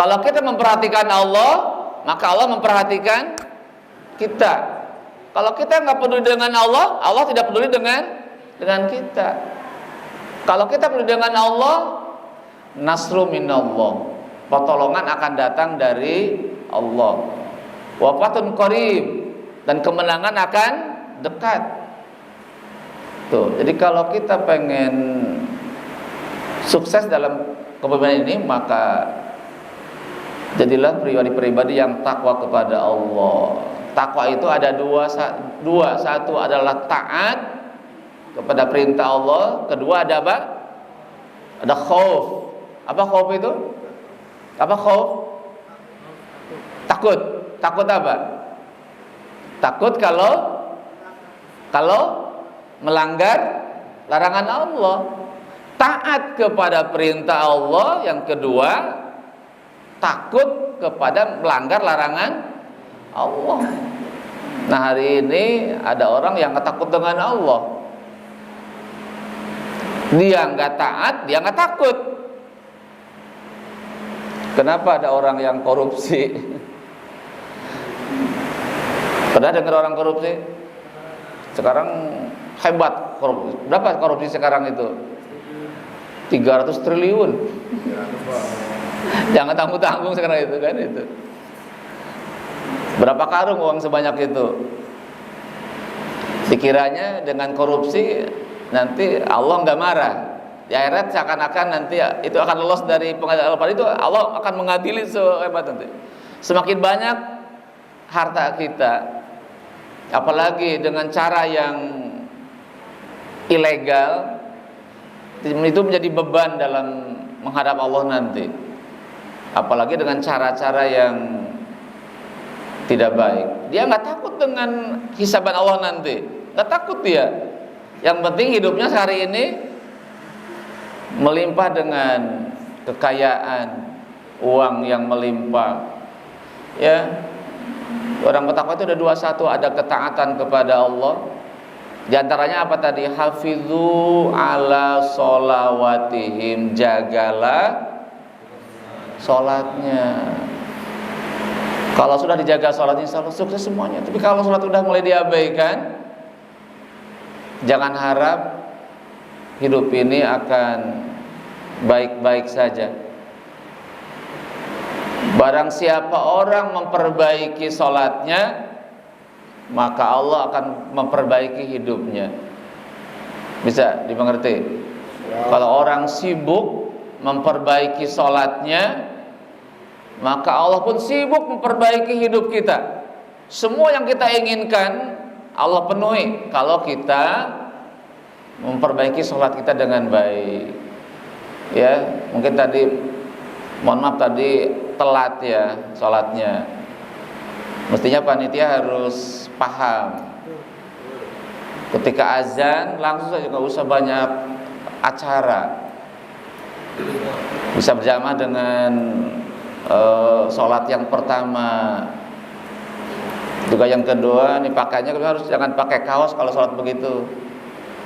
Kalau kita memperhatikan Allah, maka Allah memperhatikan kita. Kalau kita nggak peduli dengan Allah, Allah tidak peduli dengan kita. Kalau kita peduli dengan Allah, nasru minallah, pertolongan akan datang dari Allah. Wafatun qarib, dan kemenangan akan dekat. Tuh, jadi kalau kita pengen sukses dalam kepemimpinan ini, maka jadilah pribadi-pribadi yang takwa kepada Allah. Takwa itu ada dua. Satu adalah taat kepada perintah Allah. Kedua ada apa? Ada khauf. Apa khauf itu? Apa khauf? Takut. Takut apa? Takut kalau melanggar larangan Allah. Taat kepada perintah Allah. Yang kedua, takut kepada melanggar larangan Allah. Nah, hari ini ada orang yang takut dengan Allah. Dia nggak taat, dia nggak takut. Kenapa ada orang yang korupsi? Pernah dengar orang korupsi? Sekarang hebat korupsi. Berapa korupsi sekarang itu? 300 triliun. Jangan tanggung-tanggung sekarang itu kan itu. Berapa karung uang sebanyak itu? Dikiranya dengan korupsi nanti Allah nggak marah. Di akhirat seakan-akan nanti itu akan lolos dari pengadilan Allah. Itu Allah akan mengadili sehebat nanti. Semakin banyak harta kita, apalagi dengan cara yang ilegal, itu menjadi beban dalam menghadap Allah nanti. Apalagi dengan cara-cara yang tidak baik. Dia nggak takut dengan hisaban Allah nanti, nggak takut dia. Yang penting hidupnya sehari ini melimpah dengan kekayaan, uang yang melimpah. Ya, orang bertakwa itu ada dua. Satu, ada ketaatan kepada Allah. Di antaranya apa tadi? Hafizu ala sholawatihim, jagalah sholatnya. Kalau sudah dijaga sholatnya, insya Allah sukses semuanya. Tapi kalau sholat sudah mulai diabaikan, jangan harap hidup ini akan baik-baik saja. Barang siapa orang memperbaiki sholatnya, maka Allah akan memperbaiki hidupnya. Bisa dimengerti? Kalau orang sibuk memperbaiki sholatnya, maka Allah pun sibuk memperbaiki hidup kita. Semua yang kita inginkan Allah penuhi kalau kita memperbaiki sholat kita dengan baik. Ya, mungkin tadi, mohon maaf tadi telat ya sholatnya. Mestinya panitia harus paham. Ketika azan langsung saja, nggak usah banyak acara. Bisa berjamaah dengan sholat yang pertama. Juga yang kedua, nih pakainya harus jangan pakai kaos kalau sholat begitu.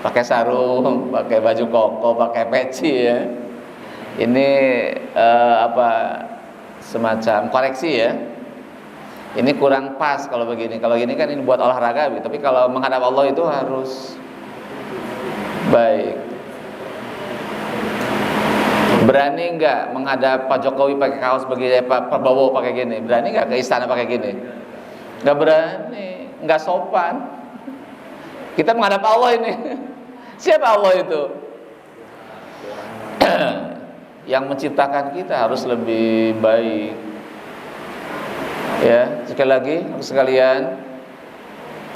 Pakai sarung, pakai baju koko, pakai peci ya. Ini semacam koreksi ya. Ini kurang pas kalau begini. Kalau gini kan ini buat olahraga, tapi kalau menghadap Allah itu harus baik. Berani nggak menghadap Pak Jokowi pakai kaos begini, Pak Prabowo pakai gini? Berani nggak ke istana pakai gini? Nggak berani, nggak sopan. Kita menghadap Allah ini. Siapa Allah itu? Yang menciptakan kita harus lebih baik. Ya, sekali lagi sekalian,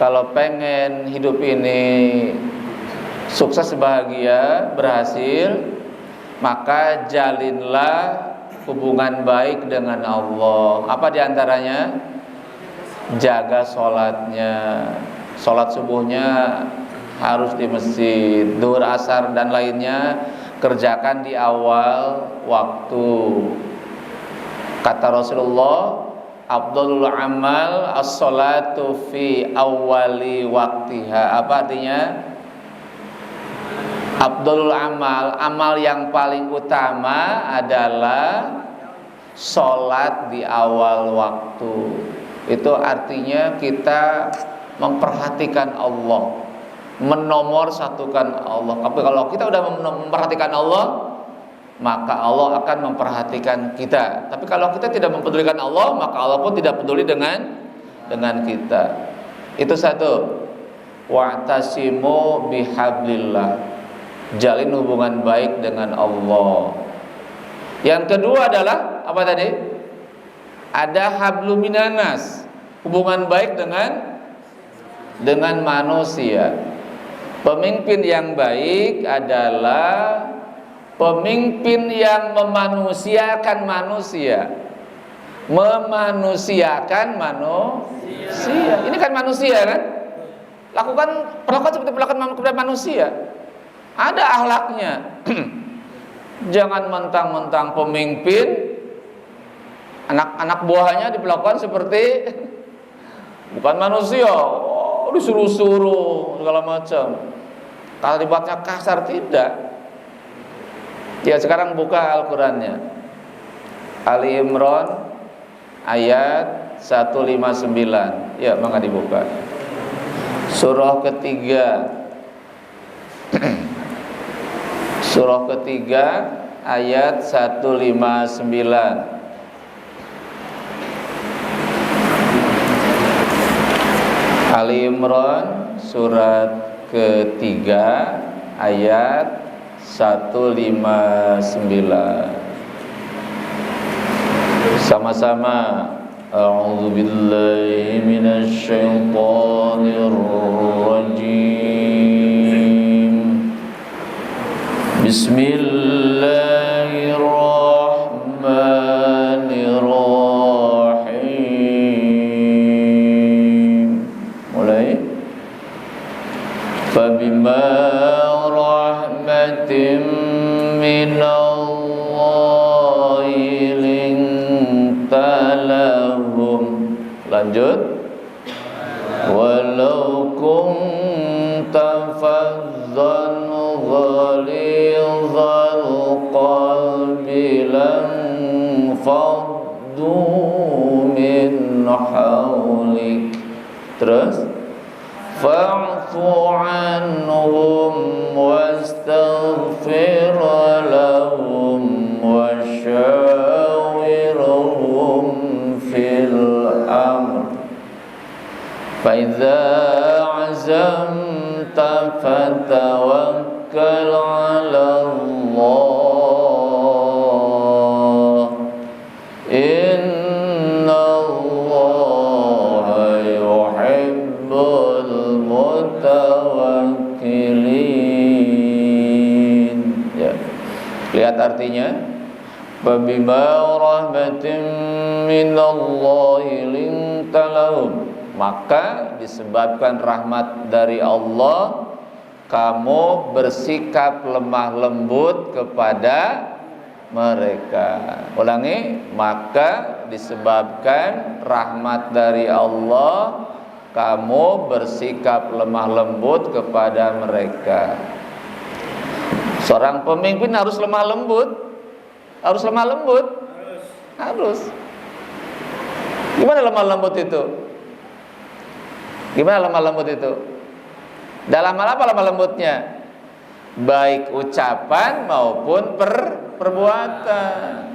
kalau pengen hidup ini sukses, bahagia, berhasil, maka jalinlah hubungan baik dengan Allah. Apa diantaranya? Jaga sholatnya. Sholat subuhnya harus di masjid, duhur, asar dan lainnya kerjakan di awal waktu. Kata Rasulullah, afdhalul amal as-sholatu fi awwali waktiha. Apa artinya? Afdhalul amal, amal yang paling utama adalah sholat di awal waktu. Itu artinya kita memperhatikan Allah, menomorsatukan Allah. Tapi kalau kita udah memperhatikan Allah, maka Allah akan memperhatikan kita. Tapi kalau kita tidak mempedulikan Allah, maka Allah pun tidak peduli dengan kita. Itu satu. Wa'tasimu bihablillah, jalin hubungan baik dengan Allah. Yang kedua adalah apa tadi? Ada hablum minanas, hubungan baik dengan manusia. Pemimpin yang baik adalah pemimpin yang memanusiakan manusia. Memanusiakan manusia. Ini kan manusia kan? Perlakukan seperti perlakuan kepada manusia. Ada akhlaknya. Jangan mentang-mentang pemimpin, anak buahnya diperlakukan seperti bukan manusia. Disuruh-suruh segala macam. Kalau dibuatnya kasar, tidak. Ya, sekarang buka Al-Qur'annya. Ali Imran ayat 159. Ya, maka dibuka. Surah ketiga. Surah ketiga ayat 159. Ali Imran surat ketiga ayat 159. Sama-sama. A'udzu billahi minasy syaithanir rajim. Bismillahirrahmanirrahim. Mulai. Fabima rahmatin minallahi linta lahum. Lanjut. Walau kunta faddan ghalidhal qalbi lan faddu min hawlik. Terus fa'fu anhum wastaghfir lahum wasyawirhum fil amr fa idza azamta fatawakkal 'ala Allah inna Allaha yuhibbul mutawakkilin. Ya. Lihat artinya. Fabima rahmatin minallahi linta lahum, maka disebabkan rahmat dari Allah kamu bersikap lemah lembut kepada mereka. Ulangi, maka disebabkan rahmat dari Allah kamu bersikap lemah lembut kepada mereka. Seorang pemimpin harus lemah lembut. Harus lemah lembut. Harus. Gimana lemah lembut itu? Gimana lemah lembut itu? Dalam hal apa lemah lembutnya? Baik ucapan maupun perbuatan.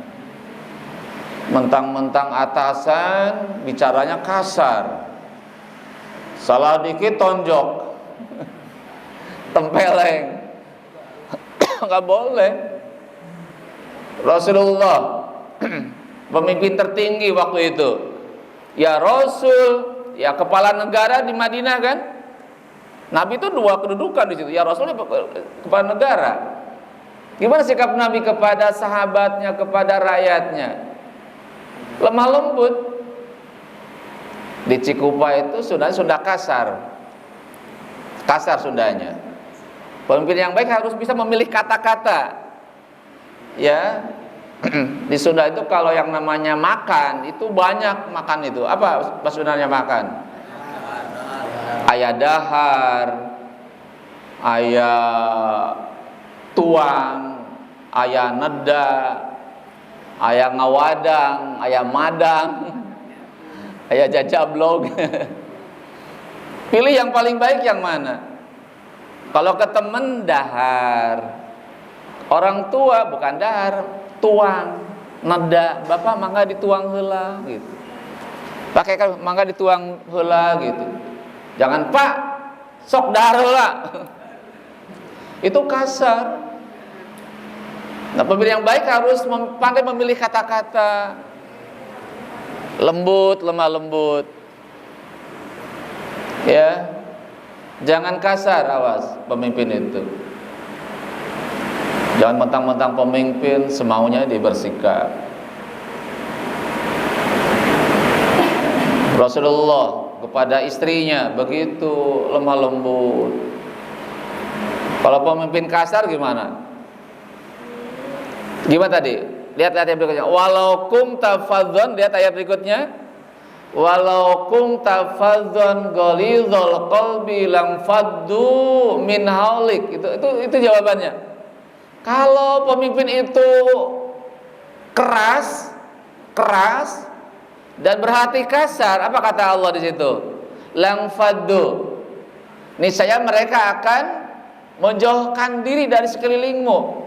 Mentang-mentang atasan bicaranya kasar, salah dikit tonjok, tempeleng. Nggak boleh. Rasulullah pemimpin tertinggi waktu itu, ya Rasul, ya kepala negara di Madinah kan. Nabi itu dua kedudukan di situ. Ya Rasul kepala negara. Gimana sikap Nabi kepada sahabatnya, kepada rakyatnya? Lemah lembut. Di Cikupa itu sudah kasar. Kasar Sundanya. Pemimpin yang baik harus bisa memilih kata-kata. Ya. Di Sunda itu kalau yang namanya makan itu banyak makan itu. Apa sebenarnya makan? Ayah dahar, ayah tuang, ayah neda. Aya ngawadang, aya madang, aya jajablog. Pilih yang paling baik yang mana? Kalau ke temen dahar, orang tua bukan dahar, tuang, neda, bapak mangga dituang heula gitu. Pakai kan mangga dituang heula gitu. Jangan pak, sok dahar heula. Itu kasar. Nah, pemilih yang baik harus pandai memilih kata-kata lembut, lemah lembut. Ya, jangan kasar, awas pemimpin itu. Jangan mentang-mentang pemimpin semaunya dibersikap. Rasulullah kepada istrinya begitu lemah lembut. Kalau pemimpin kasar gimana? Gimana tadi? Lihat ayat berikutnya. Walau kum tafadzon, lihat ayat berikutnya. Walau kum tafadzon ghalidhal qalbi lam faddu min haulik. Itu jawabannya. Kalau pemimpin itu keras dan berhati kasar, apa kata Allah di situ? Lam faddu. Niscaya mereka akan menjauhkan diri dari sekelilingmu.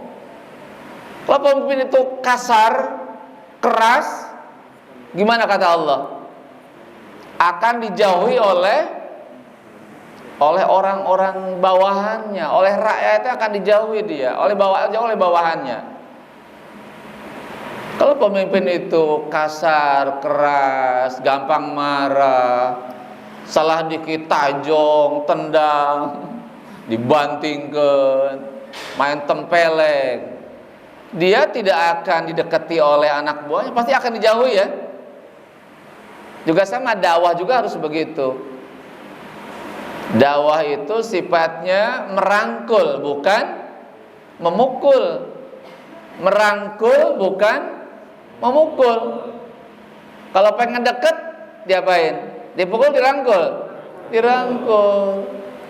Kalau pemimpin itu kasar, keras, gimana kata Allah? Akan dijauhi oleh orang-orang bawahannya, oleh rakyatnya akan dijauhi dia, oleh bawahannya. Kalau pemimpin itu kasar, keras, gampang marah, salah dikit tajong, tendang, dibantingkan, main tempeleng, dia tidak akan didekati oleh anak buahnya, pasti akan dijauhi ya. Juga sama dakwah juga harus begitu. Dakwah itu sifatnya merangkul bukan memukul. Merangkul bukan memukul. Kalau pengen deket diapain? Dipukul, dirangkul? Dirangkul.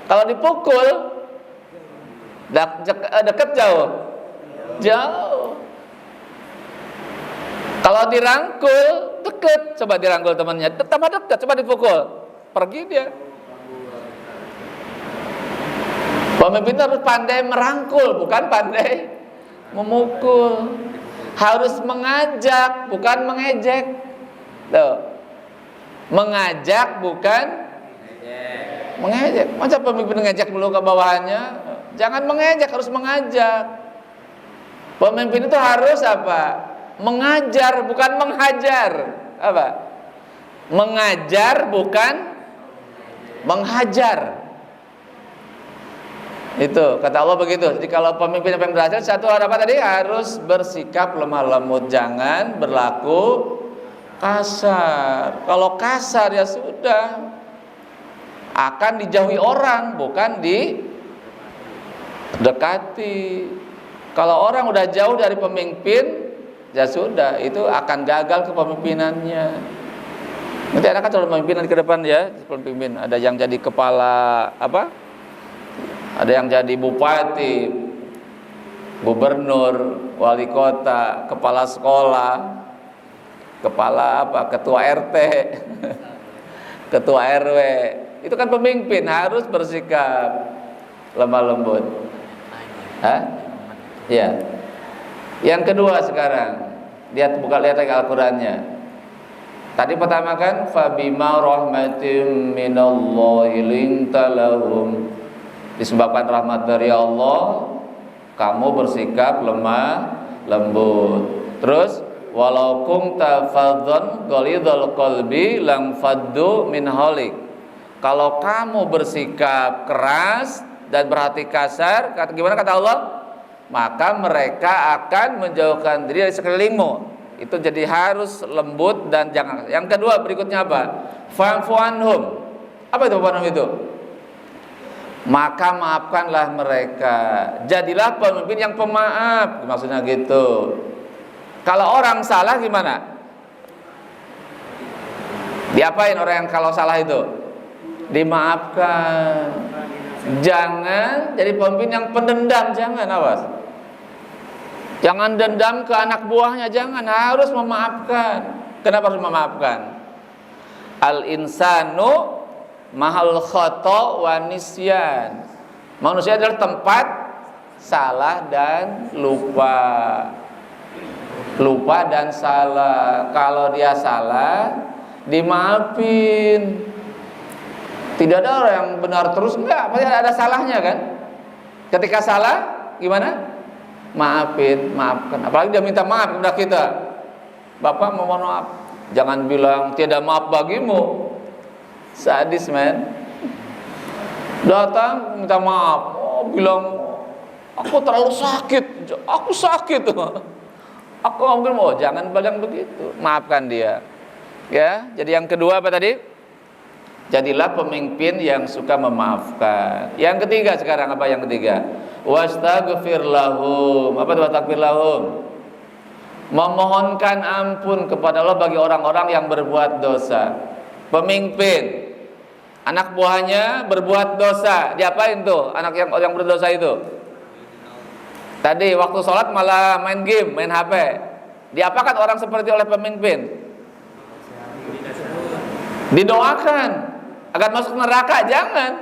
Kalau dipukul deket jauh? Jauh. Kalau dirangkul deket, coba dirangkul temannya, tambah deket, coba dipukul, pergi dia. Pemimpin harus pandai merangkul, bukan pandai memukul. Harus mengajak, bukan mengejek. Tuh. Mengajak bukan mengejek. Masa pemimpin ngejek dulu ke bawahannya? Jangan mengejek, harus mengajak. Pemimpin itu harus apa? Mengajar bukan menghajar. Apa? Mengajar bukan menghajar. Itu kata Allah begitu. Jadi kalau pemimpin yang berhasil, satu apa tadi? Harus bersikap lemah lembut, jangan berlaku kasar. Kalau kasar ya sudah, akan dijauhi orang, bukan didekati. Kalau orang udah jauh dari pemimpin, ya sudah, itu akan gagal kepemimpinannya. Nanti anak kan calon pemimpin ke depan ya, pemimpin. Ada yang jadi kepala apa? Ada yang jadi bupati, gubernur, wali kota, kepala sekolah, kepala apa? Ketua RT, ketua RW. Itu kan pemimpin, harus bersikap lemah lembut. Hah? Ya. Yang kedua sekarang, lihat lagi Al-Qur'annya. Tadi pertama kan fabima rahmatim minallahi linta lahum. Disebabkan rahmat dari Allah, kamu bersikap lemah lembut. Terus walau kunta fadhan ghalidhal qalbi lam faddu min halik. Kalau kamu bersikap keras dan berhati kasar, gimana kata Allah? Maka mereka akan menjauhkan diri dari sekelilingmu. Itu jadi harus lembut dan jangan. Yang kedua berikutnya apa? Fa'fu anhum. Apa itu fa'fu anhum itu? Maka maafkanlah mereka. Jadilah pemimpin yang pemaaf. Maksudnya gitu. Kalau orang salah gimana? Diapain orang yang kalau salah itu? Dimaafkan. Jangan jadi pemimpin yang pendendam, jangan, awas. Jangan dendam ke anak buahnya, jangan, harus memaafkan. Kenapa harus memaafkan? Al insanu mahal khata wa nisyan. Manusia adalah tempat salah dan lupa. Lupa dan salah. Kalau dia salah, dimaafin. Tidak ada orang yang benar terus, enggak, pasti ada salahnya kan? Ketika salah, gimana? Maafin, maafkan. Apalagi dia minta maaf kepada kita. Bapak mohon maaf. Jangan bilang tiada maaf bagimu. Sadis, man. Datang minta maaf. Oh, bilang aku terlalu sakit. Aku sakit. Aku ngomong, oh jangan bilang begitu. Maafkan dia. Ya, jadi yang kedua apa tadi? Jadilah pemimpin yang suka memaafkan. Yang ketiga sekarang apa yang ketiga? Wastaghfir lahum. Apa itu wastaghfir lahum? Memohonkan ampun kepada Allah bagi orang-orang yang berbuat dosa. Pemimpin, anak buahnya berbuat dosa, diapain tuh anak yang berdosa itu? Tadi waktu sholat malah main game, main HP. Diapakan orang seperti oleh pemimpin? Didoakan agar masuk neraka, jangan,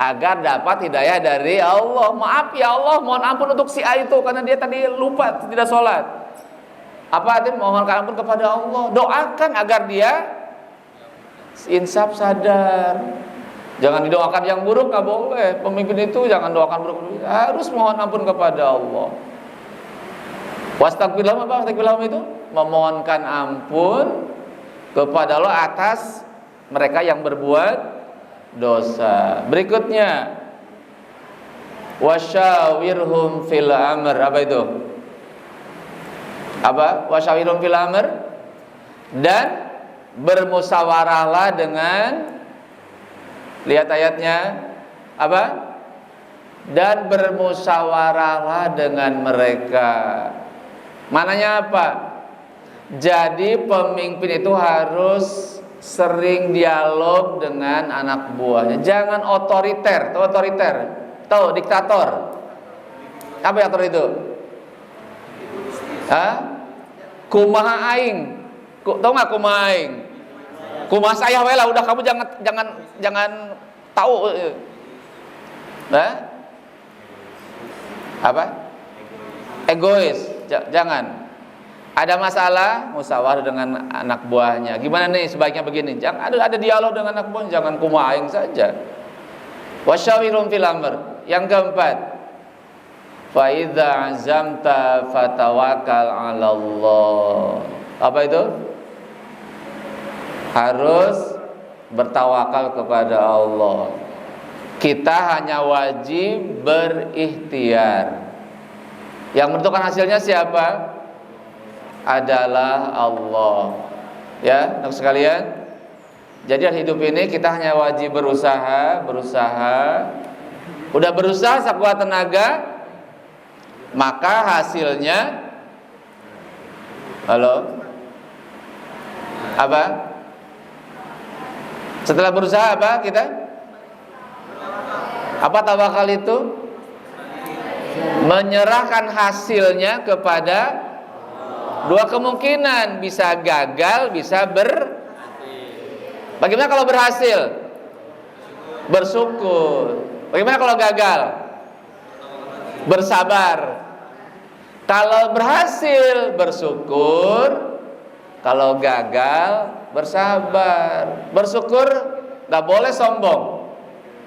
agar dapat hidayah dari Allah. Maaf ya Allah, mohon ampun untuk si A itu karena dia tadi lupa tidak sholat. Apa artinya mohonkan ampun kepada Allah? Doakan agar dia insaf, sadar. Jangan didoakan yang buruk, nggak boleh. Pemimpin itu jangan doakan buruk, harus mohon ampun kepada Allah. Wastaghfir lahum, apa wastaghfir lahum itu? Memohonkan ampun kepada Allah atas mereka yang berbuat dosa. Berikutnya, wasyawirhum fil amr. Apa itu? Apa? Wasyawirhum fil amr. Dan bermusyawarahlah dengan, lihat ayatnya, apa? Dan bermusyawarahlah dengan mereka. Mananya apa? Jadi pemimpin itu harus sering dialog dengan anak buahnya. Jangan otoriter. Tahu otoriter? Tahu diktator? Apa yang otoriter itu? Hah? Kumaha aing. Tahu nggak kumaha aing? Kumaha saya wela. Udah kamu jangan tahu. Hah? Apa? Egois. Jangan. Ada masalah, musyawarah dengan anak buahnya. Gimana nih sebaiknya begini? Jangan ada dialog dengan anak buahnya, jangan kumaha aing saja. Wasyawirhum fil amr. Yang keempat, fa idza azamta fatawakkal 'ala Allah. Apa itu? Harus bertawakal kepada Allah. Kita hanya wajib berikhtiar. Yang menentukan hasilnya siapa? Adalah Allah. Ya, anak sekalian. Jadi dalam hidup ini kita hanya wajib berusaha. Udah berusaha sekuat tenaga, maka hasilnya, halo, apa? Setelah berusaha apa kita? Apa tawakal itu? Menyerahkan hasilnya kepada dua kemungkinan, bisa gagal, bisa Bagaimana kalau berhasil? Bersyukur. Bagaimana kalau gagal? Bersabar. Kalau berhasil, bersyukur. Kalau gagal, bersabar. Bersyukur nggak boleh sombong.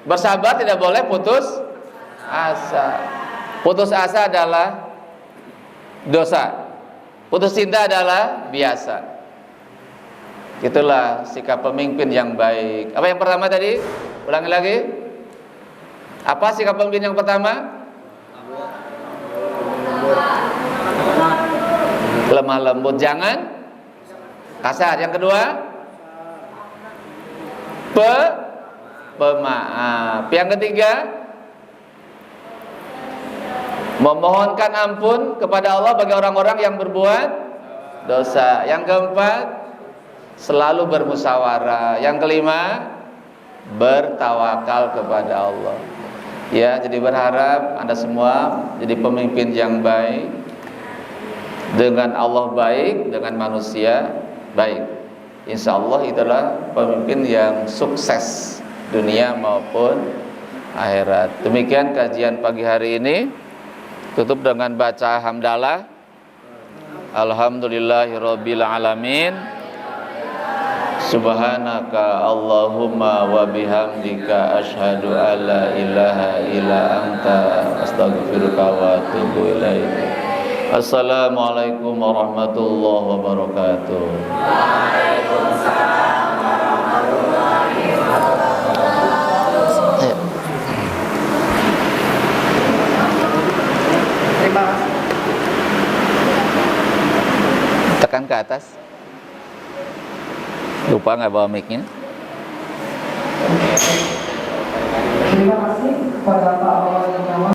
Bersabar tidak boleh putus asa. Putus asa adalah dosa. Putus cinta adalah biasa. Itulah sikap pemimpin yang baik. Apa yang pertama tadi? Ulangi lagi. Apa sikap pemimpin yang pertama? Lemah lembut, jangan kasar. Yang kedua, pemaaf. Yang ketiga, memohonkan ampun kepada Allah bagi orang-orang yang berbuat dosa. Yang keempat, selalu bermusyawarah. Yang kelima, bertawakal kepada Allah. Ya, jadi berharap Anda semua jadi pemimpin yang baik, dengan Allah baik, dengan manusia baik. Insya Allah itulah pemimpin yang sukses dunia maupun akhirat. Demikian kajian pagi hari ini. Tutup dengan baca hamdalah. Alhamdulillahirabbil alamin. Subhanaka Allahumma wa bihamdika asyhadu an la ilaha illa anta astaghfiruka wa atubu ilaik. Assalamualaikum warahmatullahi wabarakatuh. Waalaikumsalam warahmatullahi wabarakatuh. Terima kasih. Tekan ke atas. Lupa nggak bawa mic-nya? Terima kasih kepada Pak Awal